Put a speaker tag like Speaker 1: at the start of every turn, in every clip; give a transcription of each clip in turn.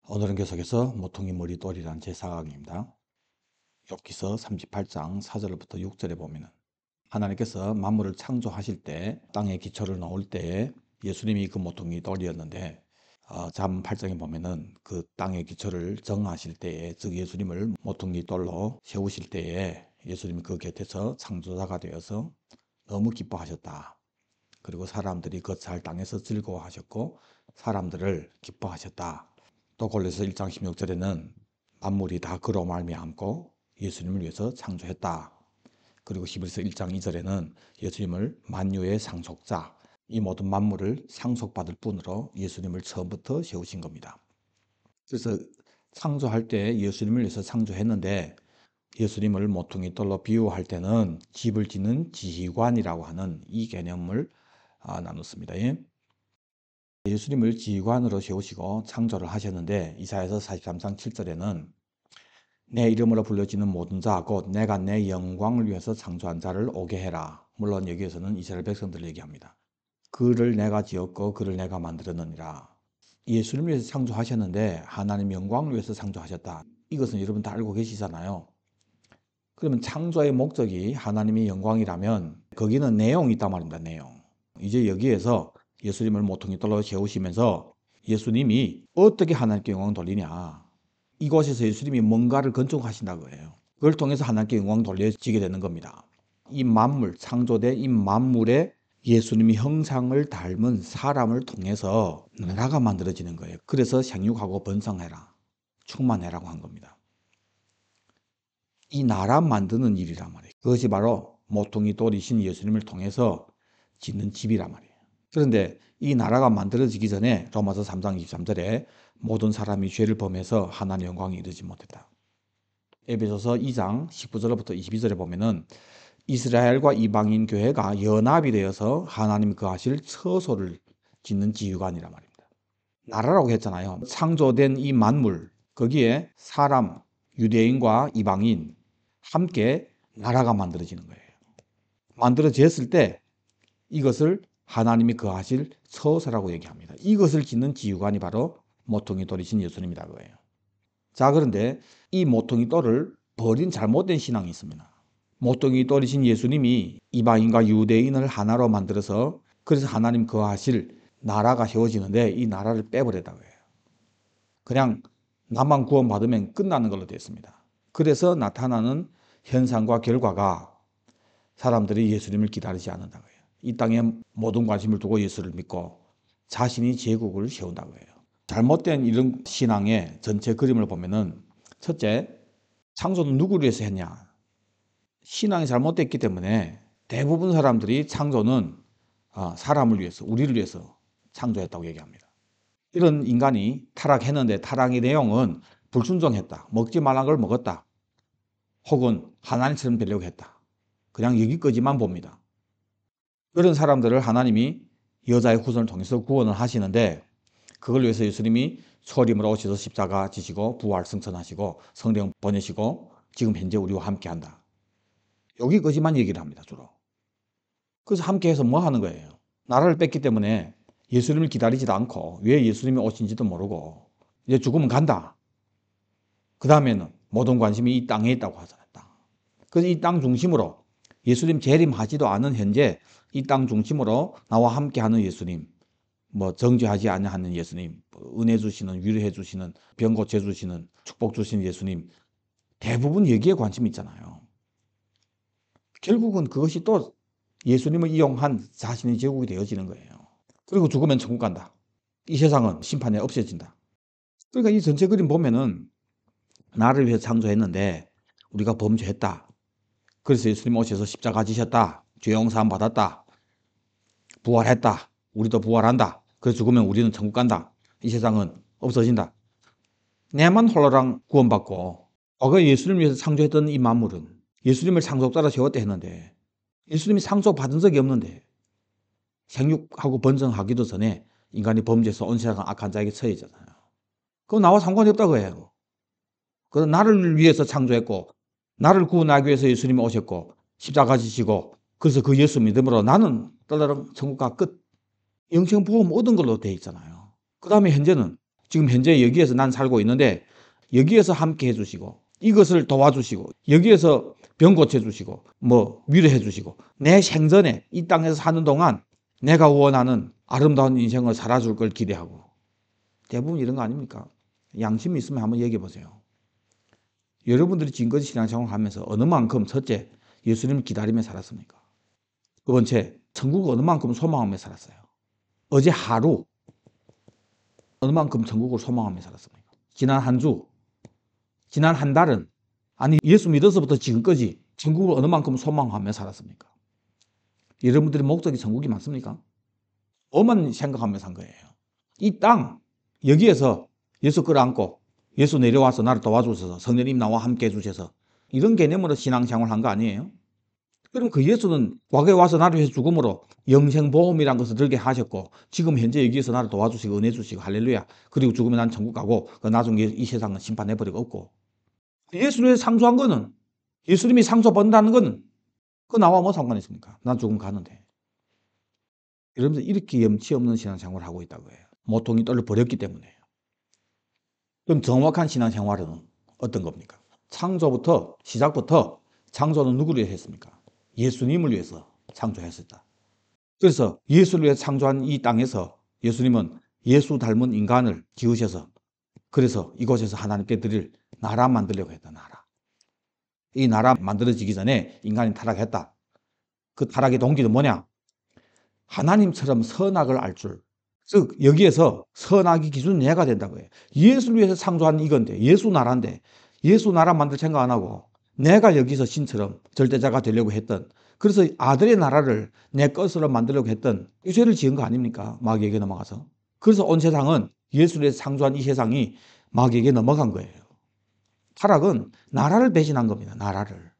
Speaker 1: 오늘은 계속해서 모퉁이 머리돌이란 제4강입니다. 욥기서 38장 4절부터 6절에 보면은 하나님께서 만물을 창조하실 때 땅에 기초를 놓을 때에 예수님이 그 모퉁이 돌이었는데 잠 8장에 보면은 그 땅의 기초를 정하실 때에 즉 예수님을 모퉁이 돌로 세우실 때에 예수님이 그 곁에서 창조자가 되어서 너무 기뻐하셨다. 그리고 사람들이 거처할 땅에서 즐거워하셨고 사람들을 기뻐하셨다. 또 골로새 1장 16절에는 만물이 다 그로 말미암고 예수님을 위해서 창조했다. 그리고 히브리서 1장 2절에는 예수님을 만유의 상속자, 이 모든 만물을 상속받을 분으로 예수님을 처음부터 세우신 겁니다. 그래서 창조할 때 예수님을 위해서 창조했는데 예수님을 모퉁이 돌로 비유할 때는 집을 짓는 지휘관이라고 하는 이 개념을 나눴습니다. 예수님을 지휘관으로 세우시고 창조를 하셨는데 이사야서 43장 7절에는 내 이름으로 불려지는 모든 자 곧 내가 내 영광을 위해서 창조한 자를 오게 해라. 물론 여기에서는 이스라엘 백성들을 얘기합니다. 그를 내가 지었고 그를 내가 만들었느니라. 예수님을 위해서 창조하셨는데 하나님 영광을 위해서 창조하셨다. 이것은 여러분 다 알고 계시잖아요. 그러면 창조의 목적이 하나님의 영광이라면 거기는 내용이 있단 말입니다. 내용. 이제 여기에서 예수님을 모퉁이 돌로 세우시면서 예수님이 어떻게 하나님께 영광을 돌리냐. 이곳에서 예수님이 뭔가를 건축하신다고 해요. 그걸 통해서 하나님께 영광 돌려지게 되는 겁니다. 이 만물, 창조된 이 만물에 예수님이 형상을 닮은 사람을 통해서 나라가 만들어지는 거예요. 그래서 생육하고 번성해라, 충만해라고 한 겁니다. 이 나라 만드는 일이란 말이에요. 그것이 바로 모퉁이 돌이신 예수님을 통해서 짓는 집이란 말이에요. 그런데 이 나라가 만들어지기 전에 로마서 3장 23절에 모든 사람이 죄를 범해서 하나님의 영광에 이르지 못했다. 에베소서 2장 19절부터 22절에 보면은 이스라엘과 이방인 교회가 연합이 되어서 하나님 거하실 처소를 짓는 지휘관이란 말입니다. 나라라고 했잖아요. 창조된 이 만물, 거기에 사람, 유대인과 이방인 함께 나라가 만들어지는 거예요. 만들어졌을 때 이것을 하나님이 거하실 처소라고 얘기합니다. 이것을 짓는 지휘관이 바로 모퉁이 돌이신 예수님이다 그거예요. 자, 그런데 이 모퉁이 돌을 버린 잘못된 신앙이 있습니다. 모퉁이 돌이신 예수님이 이방인과 유대인을 하나로 만들어서 그래서 하나님 거하실 나라가 세워지는데 이 나라를 빼버렸다고 해요. 그냥 나만 구원받으면 끝나는 걸로 되어 있습니다. 그래서 나타나는 현상과 결과가 사람들이 예수님을 기다리지 않는다고 해요. 이 땅에 모든 관심을 두고 예수를 믿고 자신이 제국을 세운다고 해요. 잘못된 이런 신앙의 전체 그림을 보면은 첫째, 창조는 누구를 위해서 했냐? 신앙이 잘못됐기 때문에 대부분 사람들이 창조는 사람을 위해서, 우리를 위해서 창조했다고 얘기합니다. 이런 인간이 타락했는데 타락의 내용은 불순종했다. 먹지 말란 걸 먹었다. 혹은 하나님처럼 되려고 했다. 그냥 여기까지만 봅니다. 그런 사람들을 하나님이 여자의 후손을 통해서 구원을 하시는데 그걸 위해서 예수님이 초림으로 오셔서 십자가 지시고 부활 승천하시고 성령 보내시고 지금 현재 우리와 함께한다. 여기까지만 얘기를 합니다. 주로. 그래서 함께해서 뭐 하는 거예요? 나라를 뺐기 때문에 예수님을 기다리지도 않고 왜 예수님이 오신지도 모르고 이제 죽으면 간다. 그 다음에는 모든 관심이 이 땅에 있다고 하잖아요. 땅. 그래서 이 땅 중심으로 예수님 재림하지도 않은 현재 이 땅 중심으로 나와 함께하는 예수님, 뭐 정죄하지 아니하는 예수님, 은혜 주시는, 위로해 주시는, 병 고쳐 주시는, 축복 주시는 예수님, 대부분 여기에 관심이 있잖아요. 결국은 그것이 또 예수님을 이용한 자신의 제국이 되어지는 거예요. 그리고 죽으면 천국 간다. 이 세상은 심판에 없어진다. 그러니까 이 전체 그림 보면은 나를 위해서 창조했는데 우리가 범죄했다. 그래서 예수님 오셔서 십자가 지셨다. 죄 용서함 받았다. 부활했다. 우리도 부활한다. 그래서 죽으면 우리는 천국 간다. 이 세상은 없어진다. 내만 홀로랑 구원받고 과거 예수님을 위해서 창조했던 이 만물은 예수님을 창조자로 세웠다 했는데 예수님이 창조받은 적이 없는데 생육하고 번성하기도 전에 인간이 범죄해서 온 세상 악한 자에게 처해졌잖아요. 그건 나와 상관이 없다고 해요. 그건 나를 위해서 창조했고 나를 구원하기 위해서 예수님이 오셨고 십자가 지시고 그래서 그 예수 믿음으로 나는 떨어름 천국과 끝 영생 보험 얻은 걸로 돼 있잖아요. 그 다음에 현재는 지금 현재 여기에서 난 살고 있는데 여기에서 함께 해주시고 이것을 도와주시고 여기에서 병 고쳐주시고 뭐 위로해주시고 내 생전에 이 땅에서 사는 동안 내가 원하는 아름다운 인생을 살아줄 걸 기대하고 대부분 이런 거 아닙니까? 양심이 있으면 한번 얘기해 보세요. 여러분들이 지금까지 신앙생활을 하면서 어느 만큼 첫째 예수님을 기다리며 살았습니까? 두 번째 천국을 어느 만큼 소망하며 살았어요. 어제 하루 어느 만큼 천국을 소망하며 살았습니까? 지난 한 주, 지난 한 달은 아니 예수 믿어서부터 지금까지 천국을 어느 만큼 소망하며 살았습니까? 여러분들의 목적이 천국이 맞습니까? 뭐만 생각하며 산 거예요. 이 땅 여기에서 예수 끌어안고 예수 내려와서 나를 도와주셔서 성령님 나와 함께 해주셔서 이런 개념으로 신앙생활 한 거 아니에요? 그럼 그 예수는 과거에 와서 나를 위해서 죽음으로 영생보험이라는 것을 들게 하셨고 지금 현재 여기에서 나를 도와주시고 은혜 주시고 할렐루야. 그리고 죽으면 난 천국 가고 나중에 이 세상은 심판해버리고 없고 예수를 위해서 상소한 거는 예수님이 상소받는다는 건 그 나와 뭐 상관이 있습니까? 난 죽으면 가는데. 여러분들 이렇게 염치 없는 신앙생활을 하고 있다고 해요. 모통이 떨려 버렸기 때문에요. 그럼 정확한 신앙생활은 어떤 겁니까? 창조부터 시작부터 창조는 누구를 위해서 했습니까? 예수님을 위해서 창조했었다. 그래서 예수를 위해서 창조한 이 땅에서 예수님은 예수 닮은 인간을 지으셔서 그래서 이곳에서 하나님께 드릴 나라 만들려고 했다. 나라. 이 나라 만들어지기 전에 인간이 타락했다. 그 타락의 동기는 뭐냐? 하나님처럼 선악을 알 줄. 즉 여기에서 선악의 기준은 내가 된다고 해요. 예수를 위해서 창조한 이건데 예수 나라인데 예수 나라 만들 생각 안 하고 내가 여기서 신처럼 절대자가 되려고 했던 그래서 아들의 나라를 내 것으로 만들려고 했던 이 죄를 지은 거 아닙니까? 마귀에게 넘어가서. 그래서 온 세상은 예수를 위해서 창조한 이 세상이 마귀에게 넘어간 거예요. 타락은 나라를 배신한 겁니다. 나라를.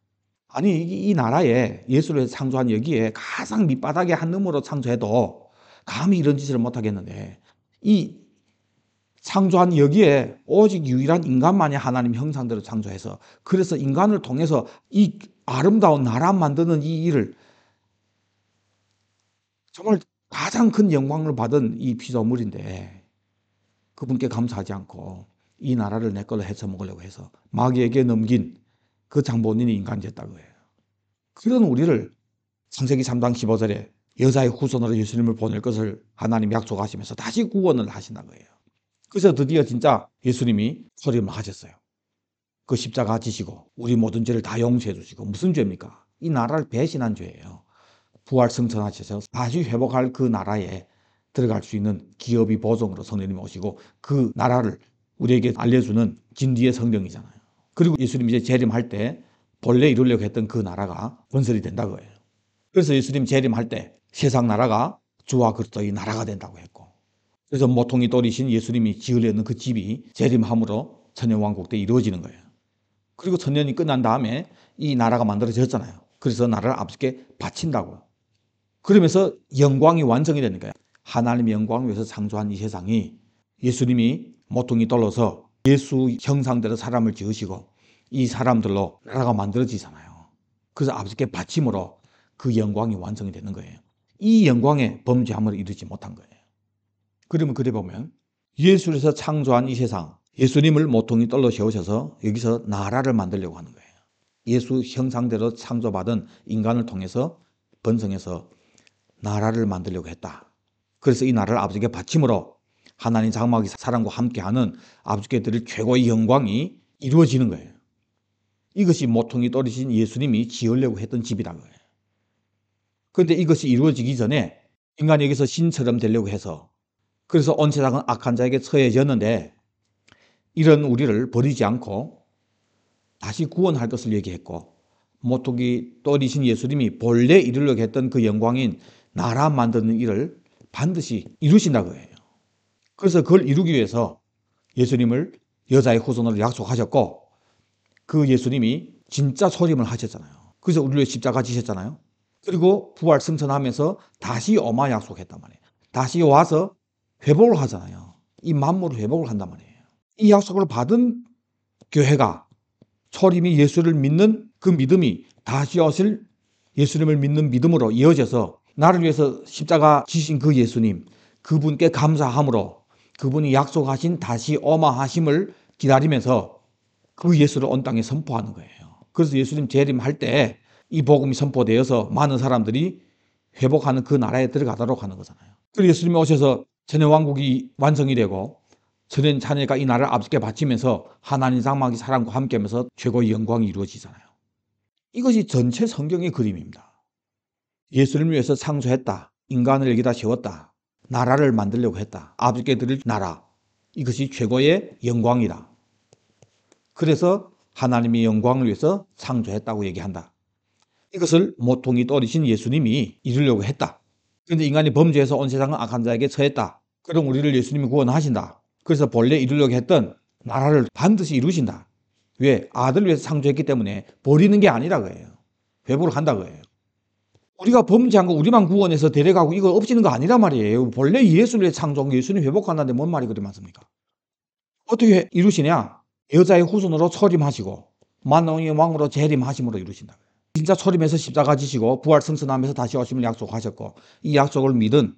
Speaker 1: 아니 이 나라에 예수를 위해서 창조한 여기에 가장 밑바닥에 한 놈으로 창조해도 감히 이런 짓을 못하겠는데 이 창조한 여기에 오직 유일한 인간만이 하나님 형상대로 창조해서 그래서 인간을 통해서 이 아름다운 나라 만드는 이 일을 정말 가장 큰 영광을 받은 이 피조물인데 그분께 감사하지 않고 이 나라를 내 걸로 헤쳐먹으려고 해서 마귀에게 넘긴 그 장본인이 인간이 됐다고 해요. 그런 우리를 창세기 3장 15절에 여자의 후손으로 예수님을 보낼 것을 하나님 약속하시면서 다시 구원을 하신다는 거예요. 그래서 드디어 진짜 예수님이 소림을 하셨어요. 그 십자가 지시고 우리 모든 죄를 다 용서해 주시고 무슨 죄입니까? 이 나라를 배신한 죄예요. 부활 승천하셔서 다시 회복할 그 나라에 들어갈 수 있는 기업이 보증으로 성령님이 오시고 그 나라를 우리에게 알려주는 진리의 성령이잖아요. 그리고 예수님이 이제 재림할 때 본래 이루려고 했던 그 나라가 건설이 된다고 해요. 그래서 예수님 재림할 때 세상 나라가 주와 그리스도의 나라가 된다고 했고 그래서 모통이 또리신 예수님이 지으려는 그 집이 재림함으로 천년왕국 때 이루어지는 거예요. 그리고 천년이 끝난 다음에 이 나라가 만들어졌잖아요. 그래서 나라를 아버지께 바친다고. 그러면서 영광이 완성이 되는 거예요. 하나님의 영광을 위해서 창조한 이 세상이 예수님이 모통이 떨어서 예수 형상대로 사람을 지으시고 이 사람들로 나라가 만들어지잖아요. 그래서 아버지께 바침으로 그 영광이 완성이 되는 거예요. 이 영광에 범죄함을 이루지 못한 거예요. 그러면 그래 보면 예수에서 창조한 이 세상 예수님을 모통이 떨러 세우셔서 여기서 나라를 만들려고 하는 거예요. 예수 형상대로 창조받은 인간을 통해서 번성해서 나라를 만들려고 했다. 그래서 이 나라를 아버지께 바침으로 하나님 장막의 사랑과 함께하는 아버지께 드릴 최고의 영광이 이루어지는 거예요. 이것이 모통이 떨어진 예수님이 지으려고 했던 집이라는 거예요. 그런데 이것이 이루어지기 전에 인간이 여기서 신처럼 되려고 해서 그래서 온 세상은 악한 자에게 처해졌는데 이런 우리를 버리지 않고 다시 구원할 것을 얘기했고 모통이 떨어진 예수님이 본래 이루려고 했던 그 영광인 나라 만드는 일을 반드시 이루신다고 해요. 그래서 그걸 이루기 위해서 예수님을 여자의 후손으로 약속하셨고 그 예수님이 진짜 소림을 하셨잖아요. 그래서 우리를 위해 십자가 지셨잖아요. 그리고 부활 승천하면서 다시 오마 약속했단 말이에요. 다시 와서 회복을 하잖아요. 이 만물을 회복을 한단 말이에요. 이 약속을 받은 교회가 초림이 예수를 믿는 그 믿음이 다시 오실 예수님을 믿는 믿음으로 이어져서 나를 위해서 십자가 지신 그 예수님 그분께 감사함으로 그분이 약속하신 다시 오마하심을 기다리면서 그 예수를 온 땅에 선포하는 거예요. 그래서 예수님 재림할 때 이 복음이 선포되어서 많은 사람들이 회복하는 그 나라에 들어가도록 하는 거잖아요. 그리고 예수님이 오셔서 천년왕국이 완성이 되고 천년 자녀가 이 나라를 아버지께 바치면서 하나님 장막이 사람과 함께하면서 최고의 영광이 이루어지잖아요. 이것이 전체 성경의 그림입니다. 예수님을 위해서 창조했다. 인간을 여기다 세웠다. 나라를 만들려고 했다. 아버지께 드릴 나라. 이것이 최고의 영광이다. 그래서 하나님의 영광을 위해서 창조했다고 얘기한다. 이것을 모퉁이 돌이신 예수님이 이루려고 했다. 그런데 인간이 범죄해서 온 세상은 악한 자에게 처했다. 그럼 우리를 예수님이 구원하신다. 그래서 본래 이루려고 했던 나라를 반드시 이루신다. 왜? 아들을 위해서 창조했기 때문에 버리는 게 아니라 그래요. 회복을 한다 그래요. 우리가 범죄한 거 우리만 구원해서 데려가고 이거 없애는 거 아니란 말이에요. 본래 예수를 위해서 창조한 게 예수님 회복한다는데 뭔 말이 그리 많습니까? 어떻게 이루시냐? 여자의 후손으로 초림하시고 만왕의 왕으로 재림하심으로 이루신다. 진짜 초림해서 십자가 지시고 부활 승천하면서 다시 오심을 약속하셨고 이 약속을 믿은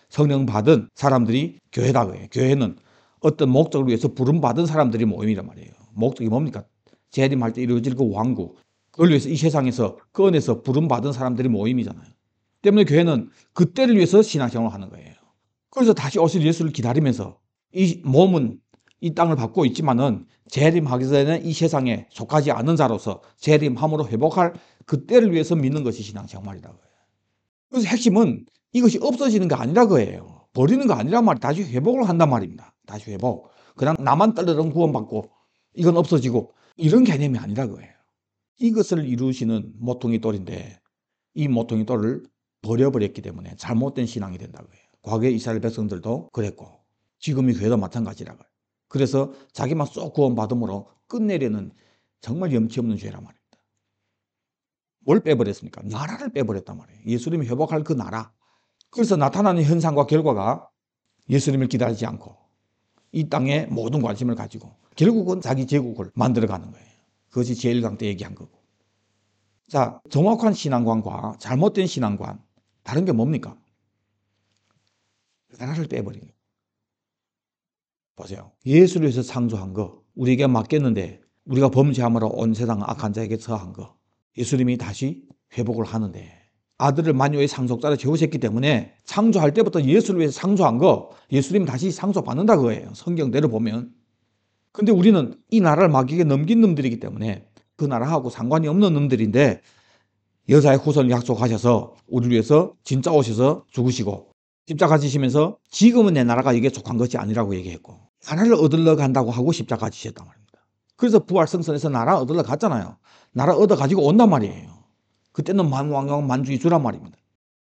Speaker 1: 성령 받은 사람들이 교회다 그래요. 교회는 어떤 목적을 위해서 부름받은 사람들이 모임이란 말이에요. 목적이 뭡니까? 재림할 때 이루어질 그 왕국. 그걸 위해서 이 세상에서 그 안에서 부름받은 사람들이 모임이잖아요. 때문에 교회는 그때를 위해서 신앙생활을 하는 거예요. 그래서 다시 오실 예수를 기다리면서 이 몸은 이 땅을 받고 있지만은 재림하기 전에 이 세상에 속하지 않은 자로서 재림함으로 회복할 그때를 위해서 믿는 것이 신앙생활이라고 해요. 그래서 핵심은 이것이 없어지는 게 아니라 거예요. 버리는 거 아니란 말이에요. 다시 회복을 한단 말입니다. 다시 회복. 그냥 나만 떨르렁 구원받고 이건 없어지고 이런 개념이 아니라 거예요. 이것을 이루시는 모퉁이 돌인데 이 모퉁이 돌을 버려버렸기 때문에 잘못된 신앙이 된다고 해요. 과거에 이스라엘 백성들도 그랬고 지금의 교회도 마찬가지라고 해요. 그래서 자기만 쏙 구원받음으로 끝내려는 정말 염치 없는 죄란 말입니다. 뭘 빼버렸습니까? 나라를 빼버렸단 말이에요. 예수님이 회복할 그 나라. 그래서 나타나는 현상과 결과가 예수님을 기다리지 않고 이 땅에 모든 관심을 가지고 결국은 자기 제국을 만들어가는 거예요. 그것이 제1강 때 얘기한 거고. 자, 정확한 신앙관과 잘못된 신앙관 다른 게 뭡니까? 나라를 빼버린 거예요. 보세요. 예수를 위해서 창조한 거 우리에게 맡겼는데 우리가 범죄함으로 온 세상 악한 자에게 처한 거 예수님이 다시 회복을 하는데 아들을 만유의 상속자로 세우셨기 때문에 창조할 때부터 예수를 위해서 창조한 거 예수님이 다시 상속받는다 그거예요. 성경대로 보면. 근데 우리는 이 나라를 마귀에게 넘긴 놈들이기 때문에 그 나라하고 상관이 없는 놈들인데 여자의 후손을 약속하셔서 우리를 위해서 진짜 오셔서 죽으시고 십자가 지시면서 지금은 내 나라가 이게 족한 것이 아니라고 얘기했고 나라를 얻으러 간다고 하고 십자가 지셨단 말입니다. 그래서 부활 승선에서 나라 얻으러 갔잖아요. 나라 얻어가지고 온단 말이에요. 그때는 만왕왕 만주의 주란 말입니다.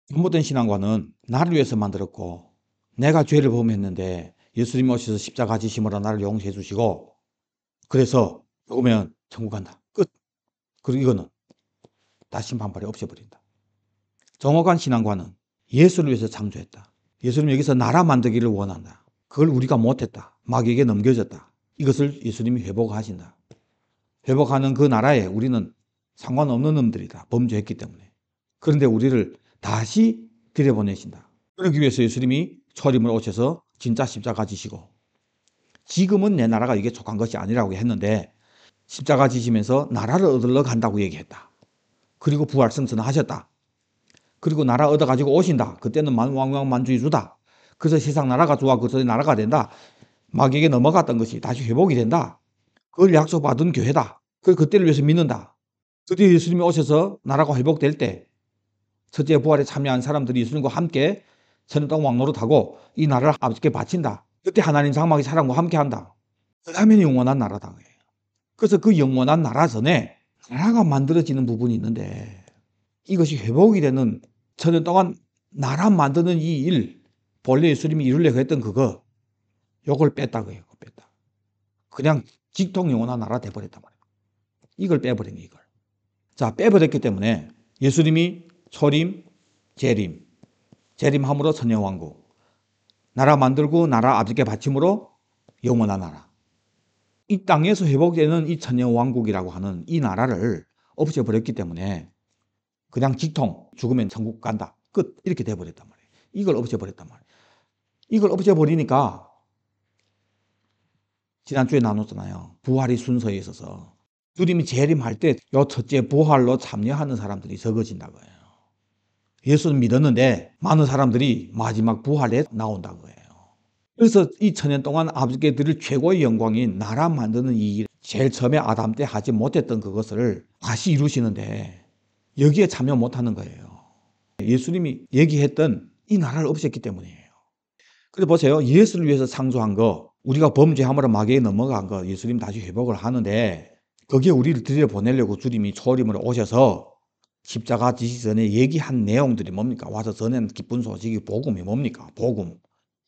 Speaker 1: 잘못된 신앙과는 나를 위해서 만들었고 내가 죄를 범했는데 예수님이 오셔서 십자가 지심으로 나를 용서해 주시고 그래서 죽으면 천국 간다. 끝. 그리고 이거는 다시 심판발에 없애버린다. 정확한 신앙과는 예수를 위해서 창조했다. 예수님 여기서 나라 만들기를 원한다. 그걸 우리가 못했다. 마귀에게 넘겨졌다. 이것을 예수님이 회복하신다. 회복하는 그 나라에 우리는 상관없는 놈들이다. 범죄했기 때문에. 그런데 우리를 다시 들여보내신다. 그러기 위해서 예수님이 초림을 오셔서 진짜 십자가 지시고 지금은 내 나라가 이게 족한 것이 아니라고 했는데 십자가 지시면서 나라를 얻으러 간다고 얘기했다. 그리고 부활 승천하셨다. 그리고 나라 얻어가지고 오신다. 그때는 만왕왕 만주의 주다. 그래서 세상 나라가 좋아. 그래서 나라가 된다. 마귀에게 넘어갔던 것이 다시 회복이 된다. 그걸 약속받은 교회다. 그때를 위해서 믿는다. 드디어 예수님이 오셔서 나라가 회복될 때 첫째 부활에 참여한 사람들이 예수님과 함께 천년 왕 노릇하고 이 나라를 아버지께 바친다. 그때 하나님 장막이 사람과 함께한다. 그 다음에는 영원한 나라다. 그래서 그 영원한 나라 전에 나라가 만들어지는 부분이 있는데 이것이 회복이 되는 천년 동안 나라 만드는 이 일, 본래 예수님이 이루려고 했던 그거, 요걸 뺐다 그래요. 뺐다. 그냥 직통 영원한 나라 돼버렸단 말이에요. 이걸 빼버린 게 이걸. 자, 빼버렸기 때문에 예수님이 초림, 재림, 재림함으로 천년왕국, 나라 만들고 나라 아버지께 바침으로 영원한 나라. 이 땅에서 회복되는 이 천년왕국이라고 하는 이 나라를 없애버렸기 때문에 그냥 직통, 죽으면 천국 간다. 끝. 이렇게 돼버렸단 말이에요. 이걸 없애버렸단 말이에요. 이걸 없애버리니까 지난주에 나눴잖아요. 부활의 순서에 있어서. 주님이 재림할 때 요 첫째 부활로 참여하는 사람들이 적어진다고 해요. 예수는 믿었는데 많은 사람들이 마지막 부활에 나온다고 해요. 그래서 2000년 동안 아버지께 드릴 최고의 영광인 나라 만드는 이 일, 제일 처음에 아담 때 하지 못했던 그것을 다시 이루시는데 여기에 참여 못하는 거예요. 예수님이 얘기했던 이 나라를 없앴기 때문이에요. 그래서 보세요. 예수를 위해서 창조한 거, 우리가 범죄함으로 마귀에 넘어간 거 예수님 다시 회복을 하는데 거기에 우리를 들여보내려고 주님이 초림으로 오셔서 십자가 지시 전에 얘기한 내용들이 뭡니까? 와서 전하는 기쁜 소식이 복음이 뭡니까? 복음.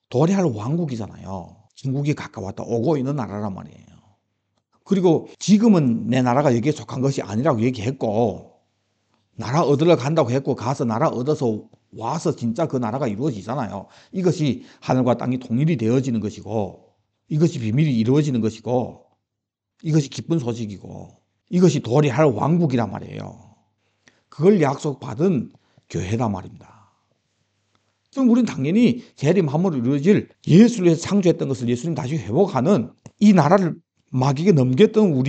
Speaker 1: 도래할 왕국이잖아요. 천국이 가까웠다 오고 있는 나라란 말이에요. 그리고 지금은 내 나라가 여기에 속한 것이 아니라고 얘기했고 나라 얻으러 간다고 했고 가서 나라 얻어서 와서 진짜 그 나라가 이루어지잖아요. 이것이 하늘과 땅이 통일이 되어지는 것이고 이것이 비밀이 이루어지는 것이고 이것이 기쁜 소식이고 이것이 도래할 왕국이란 말이에요. 그걸 약속받은 교회란 말입니다. 그럼 우리는 당연히 재림함으로 이루어질 예수를 위해서 창조했던 것을 예수님 다시 회복하는 이 나라를 마귀에게 넘겼던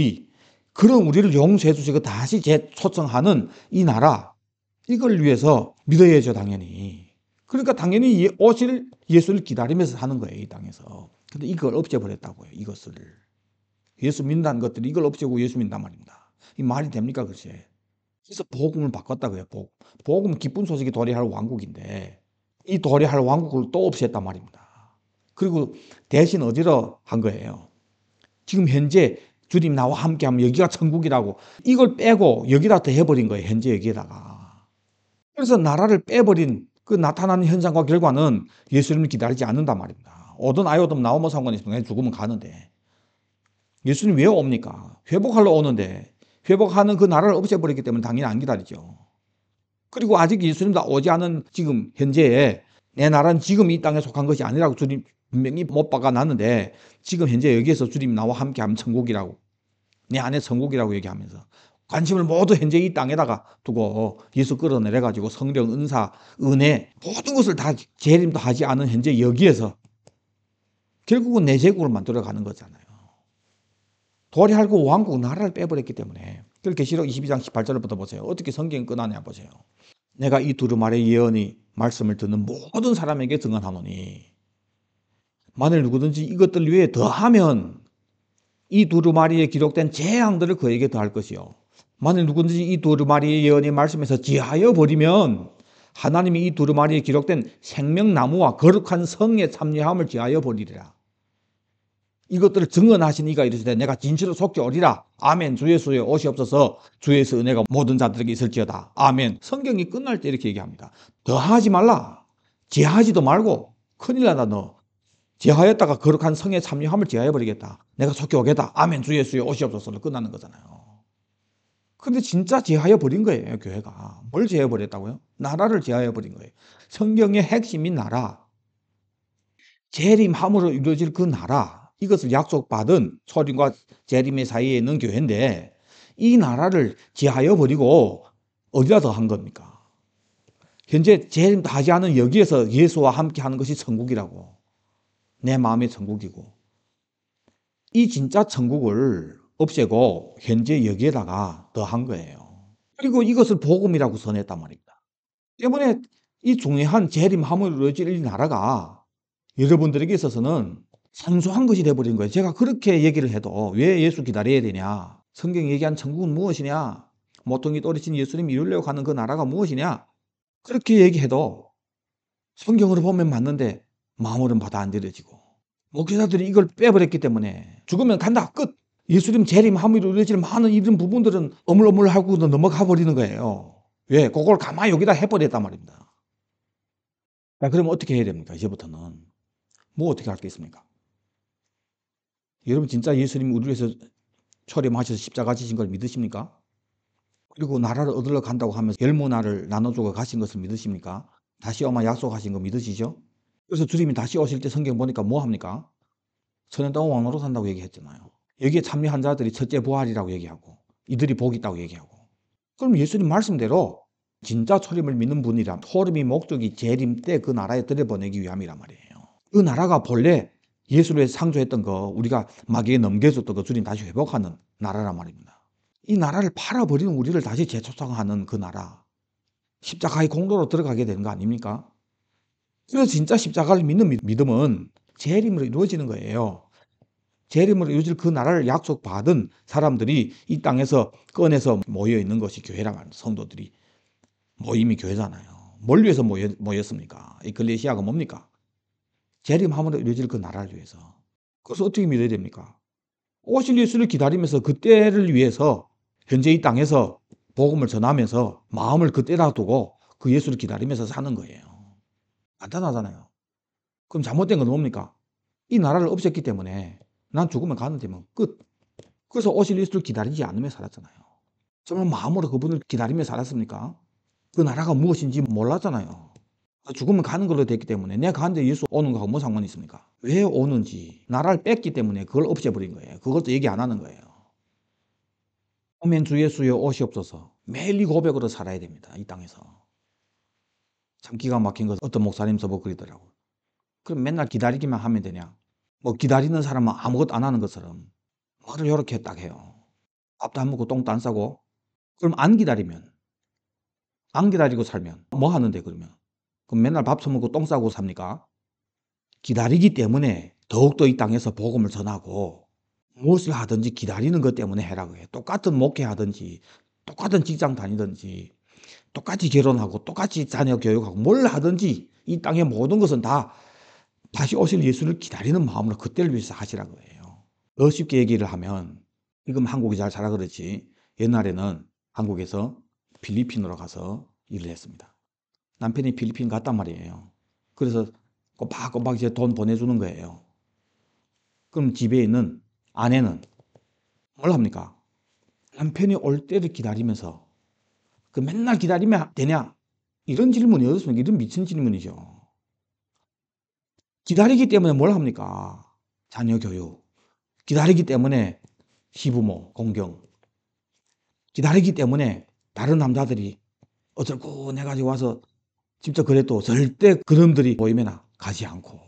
Speaker 1: 그런 우리를 용서해 주시고 다시 재초청하는 이 나라, 이걸 위해서 믿어야죠, 당연히. 그러니까 당연히 오실 예수를 기다리면서 사는 거예요, 이 땅에서. 근데 이걸 없애버렸다고요, 이것을. 예수 믿는다는 것들이 이걸 없애고 예수 믿는단 말입니다. 이 말이 됩니까, 글쎄. 그래서 복음을 바꿨다고요, 복음 기쁜 소식이 도래할 왕국인데 이 도래할 왕국을 또 없앴단 말입니다. 그리고 대신 어디로 한 거예요? 지금 현재 주님 나와 함께하면 여기가 천국이라고 이걸 빼고 여기다 더 해버린 거예요. 현재 여기에다가. 그래서 나라를 빼버린 그 나타나는 현상과 결과는 예수님을 기다리지 않는단 말입니다. 오든 아이 오든 나오면 상관이 있습니다. 죽으면 가는데. 예수님 왜 옵니까? 회복하러 오는데 회복하는 그 나라를 없애버렸기 때문에 당연히 안 기다리죠. 그리고 아직 예수님도 오지 않은 지금 현재에 내 나라는 지금 이 땅에 속한 것이 아니라고 주님 분명히 못 박아놨는데 지금 현재 여기에서 주님 나와 함께하면 천국이라고 내 안에 천국이라고 얘기하면서 관심을 모두 현재 이 땅에다가 두고 예수 끌어내려가지고 성령, 은사, 은혜 모든 것을 다 재림도 하지 않은 현재 여기에서 결국은 내 제국을 만들어가는 거잖아요. 도래할 그 왕국 나라를 빼버렸기 때문에 계시록 22장 18절부터 보세요. 어떻게 성경이 끝나냐 보세요. 내가 이 두루마리의 예언이 말씀을 듣는 모든 사람에게 증언하노니 만일 누구든지 이것들 위에 더하면 이 두루마리에 기록된 재앙들을 그에게 더할 것이요. 만일 누구든지 이 두루마리의 예언의 말씀에서 지하여 버리면 하나님이 이 두루마리에 기록된 생명나무와 거룩한 성의 참여함을 지하여 버리리라. 이것들을 증언하신 이가 이르시되 내가 진실로 속히 오리라. 아멘. 주 예수의 옷이 없어서 주 예수의 은혜가 모든 자들에게 있을지어다. 아멘. 성경이 끝날 때 이렇게 얘기합니다. 더하지 말라. 제하지도 말고 큰일 나다 너. 제하였다가 거룩한 성에 참여함을 제하여버리겠다. 내가 속히 오겠다. 아멘. 주 예수의 옷이 없어서로 끝나는 거잖아요. 근데 진짜 제하여버린 거예요, 교회가. 뭘 제하여버렸다고요? 나라를 제하여버린 거예요. 성경의 핵심인 나라. 재림함으로 이루어질 그 나라. 이것을 약속받은 초림과 재림의 사이에 있는 교회인데 이 나라를 제하여 버리고 어디다 더 한 겁니까? 현재 재림도 하지 않은 여기에서 예수와 함께 하는 것이 천국이라고. 내 마음의 천국이고. 이 진짜 천국을 없애고 현재 여기에다가 더 한 거예요. 그리고 이것을 복음이라고 선했단 말입니다. 때문에 이 중요한 재림함으로 이루어질 이 나라가 여러분들에게 있어서는 생소한 것이 되어버린 거예요. 제가 그렇게 얘기를 해도 왜 예수 기다려야 되냐? 성경이 얘기한 천국은 무엇이냐? 모퉁이 또리신 예수님이 이루려고 하는 그 나라가 무엇이냐? 그렇게 얘기해도 성경으로 보면 맞는데 마음으로는 받아들여지고 목회자들이 이걸 빼버렸기 때문에 죽으면 간다 끝. 예수님 재림함으로 이루어질 많은 이런 부분들은 어물어물하고 넘어가 버리는 거예요. 왜? 그걸 가만히 여기다 해버렸단 말입니다. 자, 그러면 어떻게 해야 됩니까? 이제부터는 뭐 어떻게 할 게 있습니까? 여러분 진짜 예수님이 우리를 위해서 초림하셔서 십자가 지신 걸 믿으십니까? 그리고 나라를 얻으러 간다고 하면서 열무나를 나눠주고 가신 것을 믿으십니까? 다시 오마 약속하신 거 믿으시죠? 그래서 주님이 다시 오실 때 성경 보니까 뭐 합니까? 천년 동안 왕노로 산다고 얘기했잖아요. 여기에 참여한 자들이 첫째 부활이라고 얘기하고 이들이 복이 있다고 얘기하고 그럼 예수님 말씀대로 진짜 초림을 믿는 분이란 초림이 목적이 재림 때 그 나라에 들여보내기 위함이란 말이에요. 그 나라가 본래 예수를 위해서 상주했던 거 우리가 마귀에 넘겨줬던 거 주님 다시 회복하는 나라란 말입니다. 이 나라를 팔아버리는 우리를 다시 재초상하는 그 나라. 십자가의 공로로 들어가게 되는 거 아닙니까? 그래서 진짜 십자가를 믿는 믿음은 재림으로 이루어지는 거예요. 재림으로 이루어질 그 나라를 약속받은 사람들이 이 땅에서 꺼내서 모여있는 것이 교회란 말입니다. 성도들이 모임이 교회잖아요. 뭘 위해서 모였습니까? 에클레시아가 뭡니까? 재림함으로 이루어질 그 나라를 위해서. 그래서 어떻게 믿어야 됩니까? 오실 예수를 기다리면서 그 때를 위해서 현재 이 땅에서 복음을 전하면서 마음을 그때다 두고 그 예수를 기다리면서 사는 거예요. 간단하잖아요. 그럼 잘못된 건 뭡니까? 이 나라를 없앴기 때문에 난 죽으면 가는데 뭐 끝. 그래서 오실 예수를 기다리지 않으며 살았잖아요. 정말 마음으로 그분을 기다리며 살았습니까? 그 나라가 무엇인지 몰랐잖아요. 죽으면 가는 걸로 됐기 때문에 내가 가는데 예수 오는 거하고 뭐 상관이 있습니까? 왜 오는지 나라를 뺐기 때문에 그걸 없애버린 거예요. 그것도 얘기 안 하는 거예요. 오면 주 예수여 오시옵소서. 매일 이 고백으로 살아야 됩니다. 이 땅에서. 참 기가 막힌 거 어떤 목사님 저보고 그러더라고요. 그럼 맨날 기다리기만 하면 되냐? 뭐 기다리는 사람은 아무것도 안 하는 것처럼 말을 이렇게 딱 해요. 밥도 안 먹고 똥도 안 싸고. 그럼 안 기다리고 살면 뭐 하는데 그러면? 그럼 맨날 밥 처먹고 똥 싸고 삽니까? 기다리기 때문에 더욱더 이 땅에서 복음을 전하고 무엇을 하든지 기다리는 것 때문에 해라고 해요. 똑같은 목회하든지 똑같은 직장 다니든지 똑같이 결혼하고 똑같이 자녀 교육하고 뭘 하든지 이 땅의 모든 것은 다 다시 오실 예수를 기다리는 마음으로 그때를 위해서 하시라고 해요. 더 쉽게 얘기를 하면 지금 한국이 잘 살아 그렇지 옛날에는 한국에서 필리핀으로 가서 일을 했습니다. 남편이 필리핀 갔단 말이에요. 그래서 꼬박꼬박 이제 돈 보내주는 거예요. 그럼 집에 있는 아내는 뭘 합니까? 남편이 올 때를 기다리면서 그 맨날 기다리면 되냐? 이런 질문이 어디습니까? 이런 미친 질문이죠. 기다리기 때문에 뭘 합니까? 자녀 교육. 기다리기 때문에 시부모 공경. 기다리기 때문에 다른 남자들이 어쩔고내가지고 와서 직접 그래도 절대 그놈들이 모임에나 가지 않고.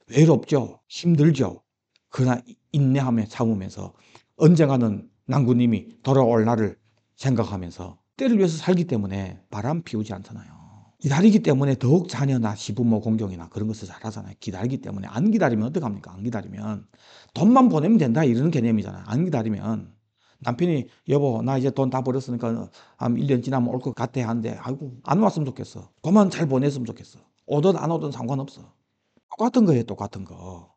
Speaker 1: 외롭죠. 힘들죠. 그러나 인내하며 참으면서 언젠가는 난구님이 돌아올 날을 생각하면서 때를 위해서 살기 때문에 바람 피우지 않잖아요. 기다리기 때문에 더욱 자녀나 시부모 공경이나 그런 것을 잘하잖아요. 기다리기 때문에. 안 기다리면 어떡합니까? 안 기다리면 돈만 보내면 된다 이런 개념이잖아요. 안 기다리면 남편이 여보 나 이제 돈 다 벌었으니까 한 1년 지나면 올 것 같아 하는데 아이고 안 왔으면 좋겠어. 그만 잘 보냈으면 좋겠어. 오든 안 오든 상관없어. 똑같은 거예요. 똑같은 거.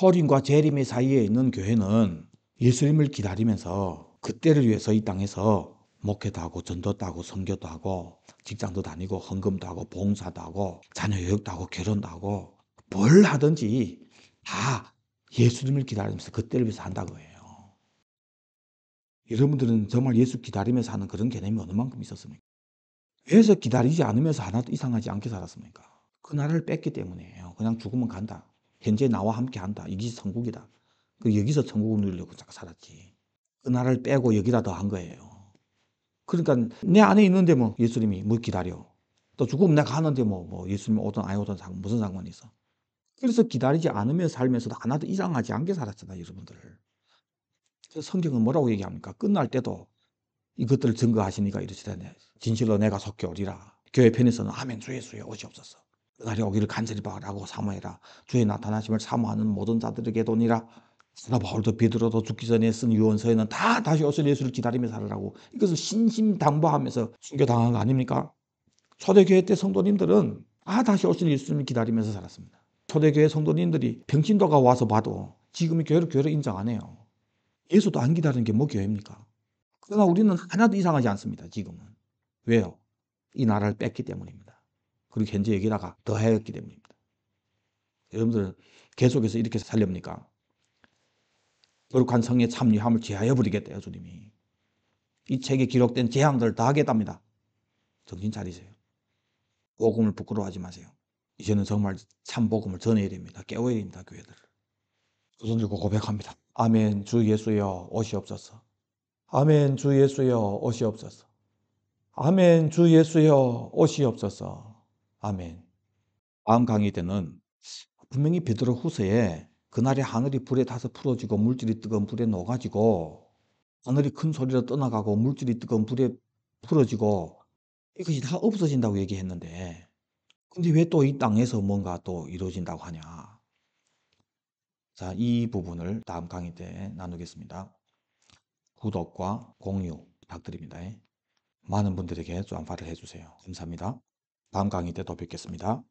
Speaker 1: 허림과 재림의 사이에 있는 교회는 예수님을 기다리면서 그때를 위해서 이 땅에서 목회도 하고 전도도 하고 선교도 하고 직장도 다니고 헌금도 하고 봉사도 하고 자녀 교육도 하고 결혼도 하고 뭘 하든지 다 예수님을 기다리면서 그때를 위해서 한다고 해요. 여러분들은 정말 예수 기다리면서 하는 그런 개념이 어느 만큼 있었습니까? 왜서 기다리지 않으면서 하나도 이상하지 않게 살았습니까? 그 나라를 뺐기 때문이에요. 그냥 죽으면 간다. 현재 나와 함께 한다. 이게 천국이다. 그 여기서 천국을 누리려고 살았지. 그 나라를 빼고 여기다 더 한 거예요. 그러니까 내 안에 있는데 뭐 예수님이 뭐 기다려. 또 죽으면 내가 가는데 뭐 예수님이 오든 안 오든 무슨 상관이 있어. 그래서 기다리지 않으며 살면서도 하나도 이상하지 않게 살았잖아요, 여러분들. 그래서 성경은 뭐라고 얘기합니까? 끝날 때도 이것들을 증거하시니까 이르시되 진실로 내가 속히 오리라. 교회 편에서는 아멘 주 예수여 오시옵소서. 그날이 오기를 간절히 바라고 사모해라. 주의 나타나심을 사모하는 모든 자들에게도니라. 사도 바울도 베드로도 죽기 전에 쓴 유언서에는 다 다시 오실 예수를 기다리며 살으라고 이것을 신심당부하면서 순교당한 거 아닙니까? 초대교회 때 성도님들은 다시 오실 예수님을 기다리면서 살았습니다. 초대교회 성도님들이 평신도가 와서 봐도 지금의 교회를 인정 안 해요. 예수도 안 기다리는 게 뭐 교회입니까? 그러나 우리는 하나도 이상하지 않습니다. 지금은. 왜요? 이 나라를 뺐기 때문입니다. 그리고 현재 여기다가 더하였기 때문입니다. 여러분들 계속해서 이렇게 살렵니까? 거룩한 성에 참여함을 제하여 버리겠대요, 주님이. 이 책에 기록된 재앙들을 다 하겠답니다. 정신 차리세요. 복음을 부끄러워하지 마세요. 이제는 정말 참 복음을 전해야 됩니다. 깨워야 됩니다, 교회들. 두 손 들고 고백합니다. 아멘, 주 예수여 오시옵소서. 아멘, 주 예수여 오시옵소서. 아멘, 주 예수여 오시옵소서. 아멘. 다음 강의 때는 분명히 베드로 후서에 그날의 하늘이 불에 타서 풀어지고 물질이 뜨거운 불에 녹아지고 하늘이 큰 소리로 떠나가고 물질이 뜨거운 불에 풀어지고 이것이 다 없어진다고 얘기했는데 근데 왜 또 이 땅에서 뭔가 또 이루어진다고 하냐. 자, 이 부분을 다음 강의 때 나누겠습니다. 구독과 공유 부탁드립니다. 많은 분들에게转发를 해주세요. 감사합니다. 다음 강의 때 또 뵙겠습니다.